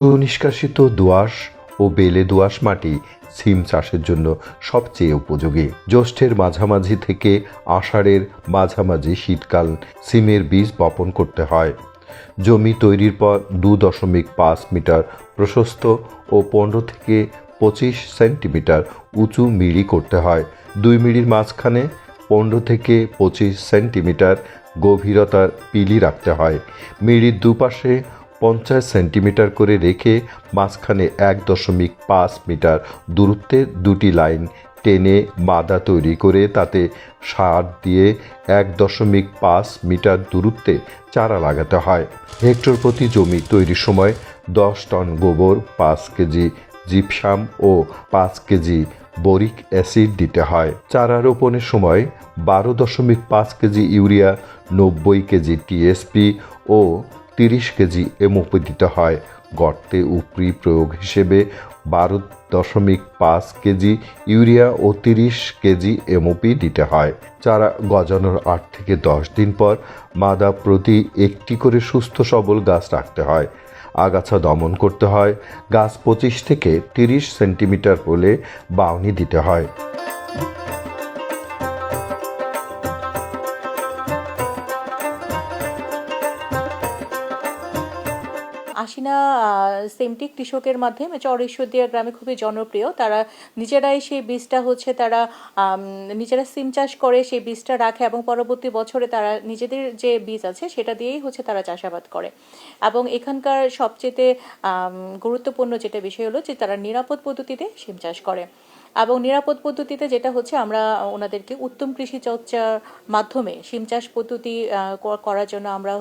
সুনিষ্কাশিত দোআঁশ ও বেলে দোআঁশ মাটি সিম চাষের জন্য সবচেয়ে উপযোগী। জ্যৈষ্ঠের মাঝামাঝি থেকে আষাঢ়ের মাঝামাঝি শীতকাল সিমের বীজ বপন করতে হয়। জমি তৈরির পর 2.5 মিটার প্রশস্ত ও 15 থেকে 25 সেন্টিমিটার উঁচু মিড়ি করতে হয়। 2 মিড়ির মাঝখানে 15 থেকে 25 সেন্টিমিটার গভীরতার পিলি রাখতে হয়। মিড়ির দুপাশে 50 সেন্টিমিটার করে রেখে মাঝখানে 1.5 মিটার দূরত্বে 2টি লাইন টেনে মাদা তৈরি করে তাতে সার দিয়ে 1.5 মিটার দূরত্বে চারা লাগাতে হয়। হেক্টর প্রতি জমি তৈরির সময় 10 টন গোবর, 5 কেজি জিপসাম ও 5 কেজি বোরিক অ্যাসিড দিতে হয়। চারা রোপণের সময় 12.5 কেজি ইউরিয়া, 90 কেজি টিএসপি ও 30 কেজি এমওপি দিতে হয়। গর্তে উপরি প্রয়োগ হিসেবে 12.5 কেজি ইউরিয়া ও 30 কেজি এমওপি দিতে হয়। চারা গজানোর 8 থেকে 10 দিন পর মাদা প্রতি একটি করে সুস্থ সবল গাছ রাখতে হয়। আগাছা দমন করতে হয়। গাছ 25 থেকে 30 সেন্টিমিটার হলে বাউনি দিতে হয়। আশিনা সিমটি কৃষকের মাধ্যমে চর-ঈশ্বরদীয়া গ্রামে খুবই জনপ্রিয়। তারা নিজেরাই সেই বীজটা তারা নিজেরা সিম চাষ করে সেই বীজটা রাখে এবং পরবর্তী বছরে তারা নিজেদের যে বীজ আছে সেটা দিয়েই তারা চাষাবাদ করে। এবং এখানকার সবচেয়ে গুরুত্বপূর্ণ যেটা বিষয় হলো যে তারা নিরাপদ পদ্ধতিতে সিম চাষ করে। এবং নিরাপদ পদ্ধতিতে যেটা আমরা ওনাদেরকে উত্তম কৃষি চর্চার মাধ্যমে সিম চাষ পদ্ধতি করার জন্য আমরা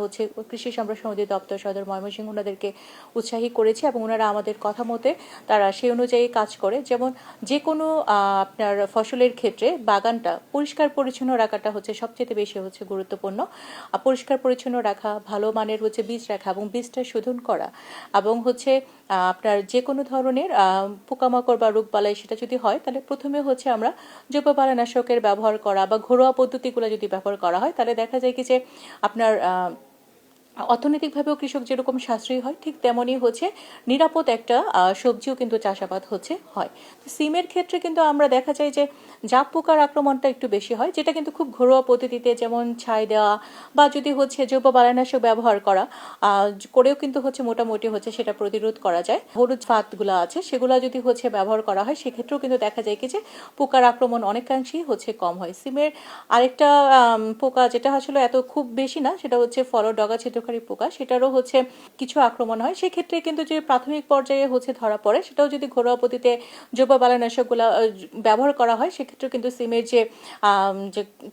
কৃষি সম্প্রসারণ অধিদপ্তর সদর ময়মনসিংহ ওনাদেরকে উৎসাহী করেছি এবং ওনারা আমাদের কথা মতে তারা সেই অনুযায়ী কাজ করে। যেমন যে কোনো আপনার ফসলের ক্ষেত্রে বাগানটা পরিষ্কার পরিচ্ছন্ন রাখাটা সবচেয়ে বেশি গুরুত্বপূর্ণ। পরিষ্কার পরিচ্ছন্ন রাখা, ভালো মানের বীজ রাখা এবং বীজটা শোধন করা এবং আপনার যে কোনো ধরনের পোকামাকড় বা রোগবালাই সেটা যদি হয় তাহলে প্রথমে আমরা জৈব বালানাশকের ব্যবহার করা বা ঘরোয়া পদ্ধতিগুলো যদি ব্যবহার করা হয় তাহলে দেখা যায় কি যে আপনার অর্থনৈতিকভাবেও কৃষক যেরকম সাশ্রয়ী হয় ঠিক তেমনই নিরাপদ একটা সবজিও কিন্তু চাষাবাদ হয়। সিমের ক্ষেত্রে কিন্তু আমরা দেখা যায় যে জাপ পোকার আক্রমণটা একটু বেশি হয়, যেটা কিন্তু খুব ঘরোয়া পদ্ধতিতে যেমন ছাই দেওয়া বা যদি জৈব বালানাশক ব্যবহার করেও কিন্তু মোটামুটি সেটা প্রতিরোধ করা যায়। হলুদ ফাঁদগুলো আছে সেগুলো যদি ব্যবহার করা হয় সেক্ষেত্রেও কিন্তু দেখা যায় কি যে পোকার আক্রমণ অনেকাংশেই কম হয়। সিমের আরেকটা পোকা যেটা আসলে এত খুব বেশি না সেটা ফলর ডগা ছিদ্রকারী পোকা, সেটারও কিছু আক্রমণ হয়। সেক্ষেত্রে কিন্তু যে প্রাথমিক পর্যায়ে ধরা পড়ে সেটাও যদি ঘরোয়া পদ্ধতিতে জৈব বালানাশকগুলো ব্যবহার করা হয় সেক্ষেত্রে কিন্তু সিমের যে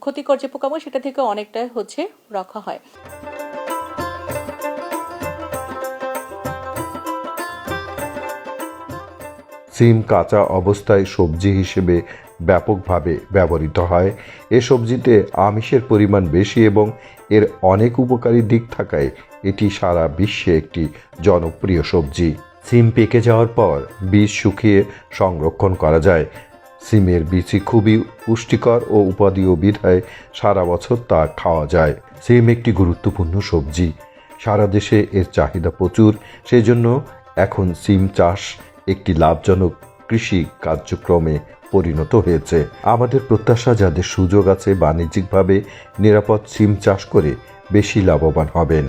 ক্ষতিকর যে পোকামাকড় সেটা থেকে অনেকটা রক্ষা হয়। সিম কাঁচা অবস্থায় সবজি হিসেবে ব্যাপকভাবে ব্যবহৃত হয়। এ সবজিতে আমিষের পরিমাণ বেশি এবং এর অনেক উপকারী দিক থাকায় এটি সারা বিশ্বে একটি জনপ্রিয় সবজি। সিম পেকে যাওয়ার পর বীজ শুকিয়ে সংরক্ষণ করা যায়। সিমের বীজই খুবই পুষ্টিকর ও উপাদেয় বিধায় সারা বছর তা খাওয়া যায়। সিম একটি গুরুত্বপূর্ণ সবজি, সারা দেশে এর চাহিদা প্রচুর। সেই জন্য এখন সিম চাষ একটি লাভজনক কৃষি কার্যক্রমে পরিণত হয়েছে। আমাদের প্রত্যাশা যাদের সুযোগ আছে বাণিজ্যিকভাবে নিরাপদ সিম চাষ করে বেশি লাভবান হবেন।